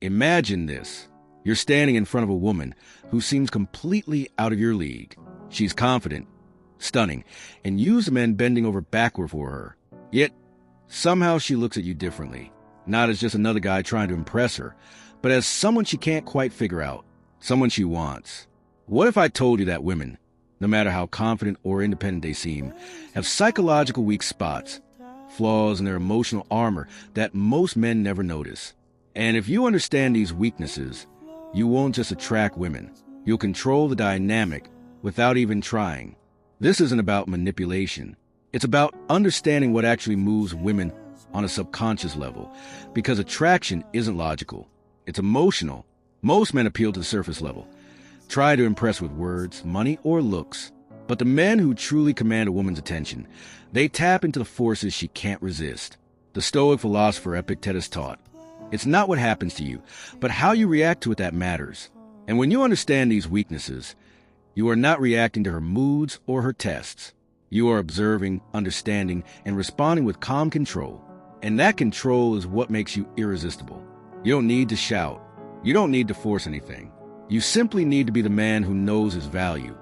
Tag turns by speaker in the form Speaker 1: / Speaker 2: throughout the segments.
Speaker 1: Imagine this. You're standing in front of a woman who seems completely out of your league. She's confident, stunning, and used men bending over backward for her. Yet, somehow she looks at you differently. Not as just another guy trying to impress her, but as someone she can't quite figure out, someone she wants. What if I told you that women, no matter how confident or independent they seem, have psychological weak spots, flaws in their emotional armor that most men never notice? And if you understand these weaknesses, you won't just attract women. You'll control the dynamic without even trying. This isn't about manipulation. It's about understanding what actually moves women on a subconscious level, because attraction isn't logical. It's emotional. Most men appeal to the surface level, try to impress with words, money, or looks. But the men who truly command a woman's attention, they tap into the forces she can't resist. The Stoic philosopher Epictetus taught, it's not what happens to you, but how you react to it that matters. And when you understand these weaknesses, you are not reacting to her moods or her tests. You are observing, understanding, and responding with calm control. And that control is what makes you irresistible. You don't need to shout. You don't need to force anything. You simply need to be the man who knows his value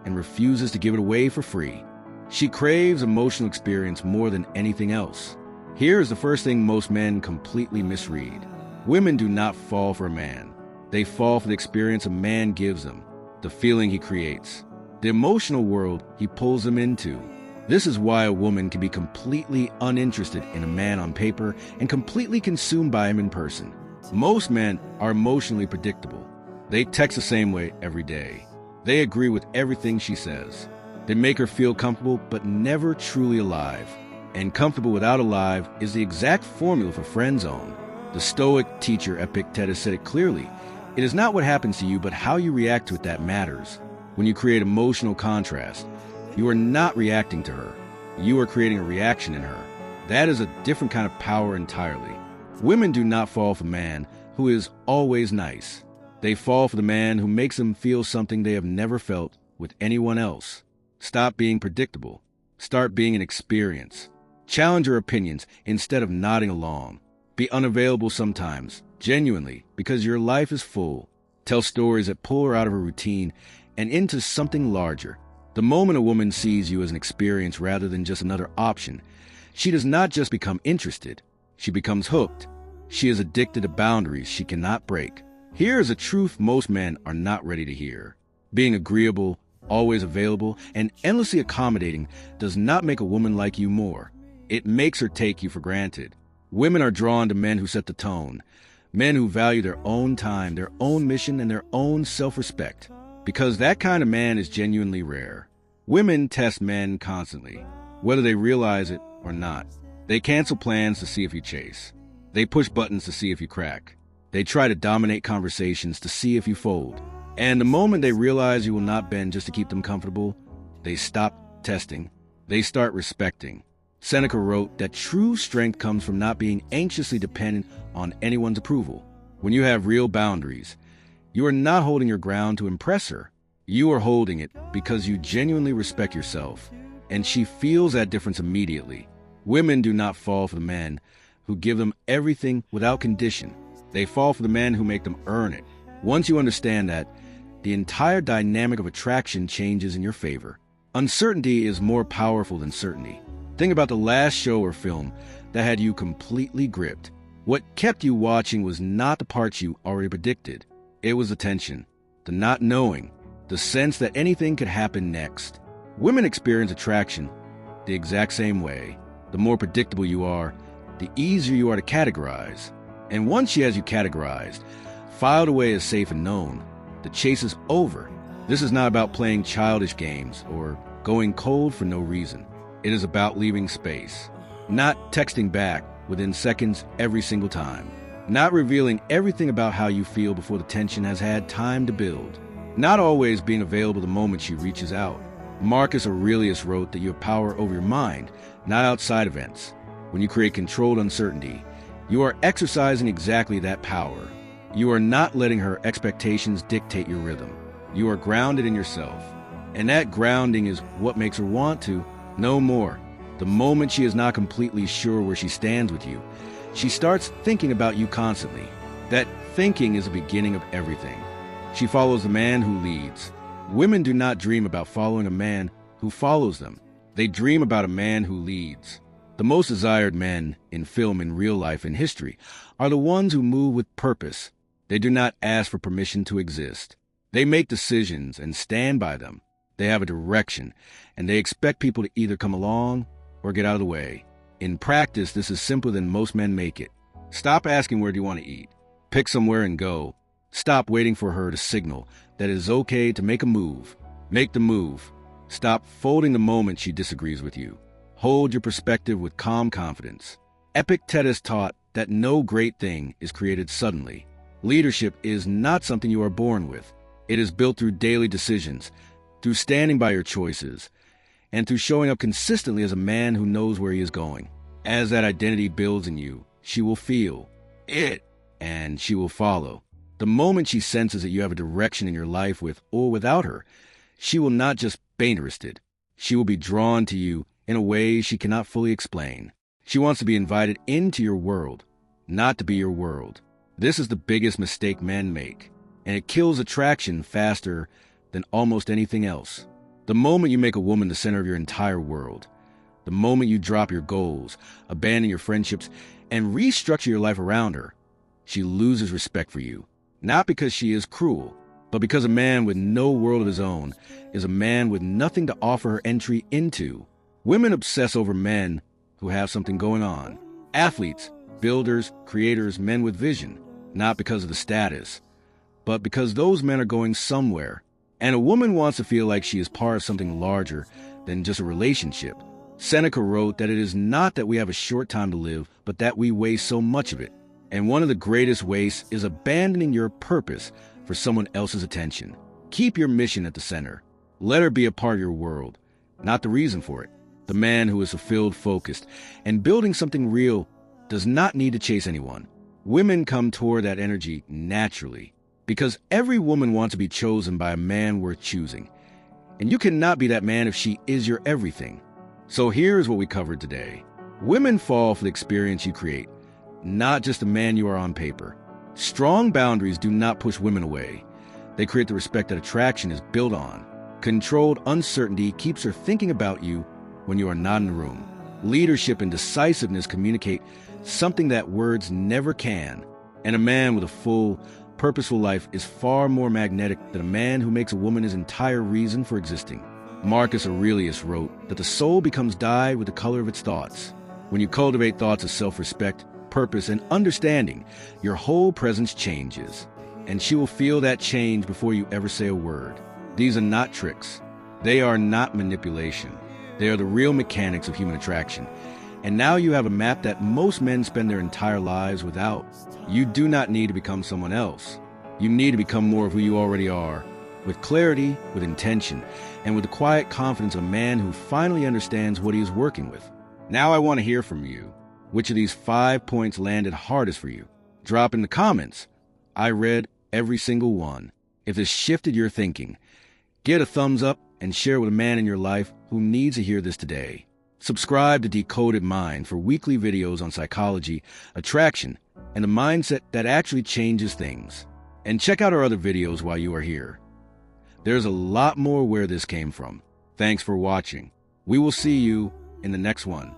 Speaker 1: and refuses to give it away for free. She craves emotional experience more than anything else. Here is the first thing most men completely misread. Women do not fall for a man. They fall for the experience a man gives them, the feeling he creates, the emotional world he pulls them into. This is why a woman can be completely uninterested in a man on paper and completely consumed by him in person. Most men are emotionally predictable. They text the same way every day. They agree with everything she says. They make her feel comfortable but never truly alive. And comfortable without alive is the exact formula for friend zone. The Stoic teacher Epictetus said it clearly. It is not what happens to you, but how you react to it that matters. When you create emotional contrast, you are not reacting to her. You are creating a reaction in her. That is a different kind of power entirely. Women do not fall for a man who is always nice. They fall for the man who makes them feel something they have never felt with anyone else. Stop being predictable. Start being an experience. Challenge her opinions instead of nodding along. Be unavailable sometimes, genuinely, because your life is full. Tell stories that pull her out of her routine and into something larger. The moment a woman sees you as an experience rather than just another option, she does not just become interested. She becomes hooked. She is addicted to boundaries she cannot break. Here is a truth most men are not ready to hear. Being agreeable, always available, and endlessly accommodating does not make a woman like you more. It makes her take you for granted. Women are drawn to men who set the tone, men who value their own time, their own mission, and their own self-respect, because that kind of man is genuinely rare. Women test men constantly, whether they realize it or not. They cancel plans to see if you chase. They push buttons to see if you crack. They try to dominate conversations to see if you fold. And the moment they realize you will not bend just to keep them comfortable, they stop testing. They start respecting. Seneca wrote that true strength comes from not being anxiously dependent on anyone's approval. When you have real boundaries, you are not holding your ground to impress her. You are holding it because you genuinely respect yourself, and she feels that difference immediately. Women do not fall for the men who give them everything without condition. They fall for the men who make them earn it. Once you understand that, the entire dynamic of attraction changes in your favor. Uncertainty is more powerful than certainty. Think about the last show or film that had you completely gripped. What kept you watching was not the parts you already predicted. It was the tension, the not knowing, the sense that anything could happen next. Women experience attraction the exact same way. The more predictable you are, the easier you are to categorize. And once she has you categorized, filed away as safe and known, the chase is over. This is not about playing childish games or going cold for no reason. It is about leaving space, not texting back within seconds every single time, not revealing everything about how you feel before the tension has had time to build, not always being available the moment she reaches out. Marcus Aurelius wrote that you have power over your mind, not outside events. When you create controlled uncertainty, you are exercising exactly that power. You are not letting her expectations dictate your rhythm. You are grounded in yourself. And that grounding is what makes her want to know more. The moment she is not completely sure where she stands with you, she starts thinking about you constantly. That thinking is the beginning of everything. She follows the man who leads. Women do not dream about following a man who follows them. They dream about a man who leads. The most desired men in film, in real life, in history are the ones who move with purpose. They do not ask for permission to exist. They make decisions and stand by them. They have a direction, and they expect people to either come along or get out of the way. In practice, this is simpler than most men make it. Stop asking where do you want to eat. Pick somewhere and go. Stop waiting for her to signal that it is okay to make a move. Make the move. Stop folding the moment she disagrees with you. Hold your perspective with calm confidence. Epictetus taught that no great thing is created suddenly. Leadership is not something you are born with. It is built through daily decisions, through standing by your choices, and through showing up consistently as a man who knows where he is going. As that identity builds in you, she will feel it, and she will follow. The moment she senses that you have a direction in your life with or without her, she will not just be interested. She will be drawn to you in a way she cannot fully explain. She wants to be invited into your world, not to be your world. This is the biggest mistake men make, and it kills attraction faster than almost anything else. The moment you make a woman the center of your entire world, the moment you drop your goals, abandon your friendships, and restructure your life around her, she loses respect for you. Not because she is cruel, but because a man with no world of his own is a man with nothing to offer her entry into. Women obsess over men who have something going on. Athletes, builders, creators, men with vision, not because of the status, but because those men are going somewhere. And a woman wants to feel like she is part of something larger than just a relationship. Seneca wrote that it is not that we have a short time to live, but that we waste so much of it. And one of the greatest wastes is abandoning your purpose for someone else's attention. Keep your mission at the center. Let her be a part of your world, not the reason for it. The man who is fulfilled, focused, and building something real does not need to chase anyone. Women come toward that energy naturally, because every woman wants to be chosen by a man worth choosing. And you cannot be that man if she is your everything. So here's what we covered today. Women fall for the experience you create, not just the man you are on paper. Strong boundaries do not push women away. They create the respect that attraction is built on. Controlled uncertainty keeps her thinking about you when you are not in the room. Leadership and decisiveness communicate something that words never can. And a man with a full, purposeful life is far more magnetic than a man who makes a woman his entire reason for existing. Marcus Aurelius wrote that the soul becomes dyed with the color of its thoughts. When you cultivate thoughts of self-respect, purpose, and understanding, your whole presence changes. And she will feel that change before you ever say a word. These are not tricks. They are not manipulation. They are the real mechanics of human attraction. And now you have a map that most men spend their entire lives without. You do not need to become someone else. You need to become more of who you already are, with clarity, with intention, and with the quiet confidence of a man who finally understands what he is working with. Now I want to hear from you. Which of these 5 points landed hardest for you? Drop in the comments. I read every single one. If this shifted your thinking, get a thumbs up and share with a man in your life who needs to hear this today. Subscribe to Decoded Mind for weekly videos on psychology, attraction, and the mindset that actually changes things. And check out our other videos while you are here. There's a lot more where this came from. Thanks for watching. We will see you in the next one.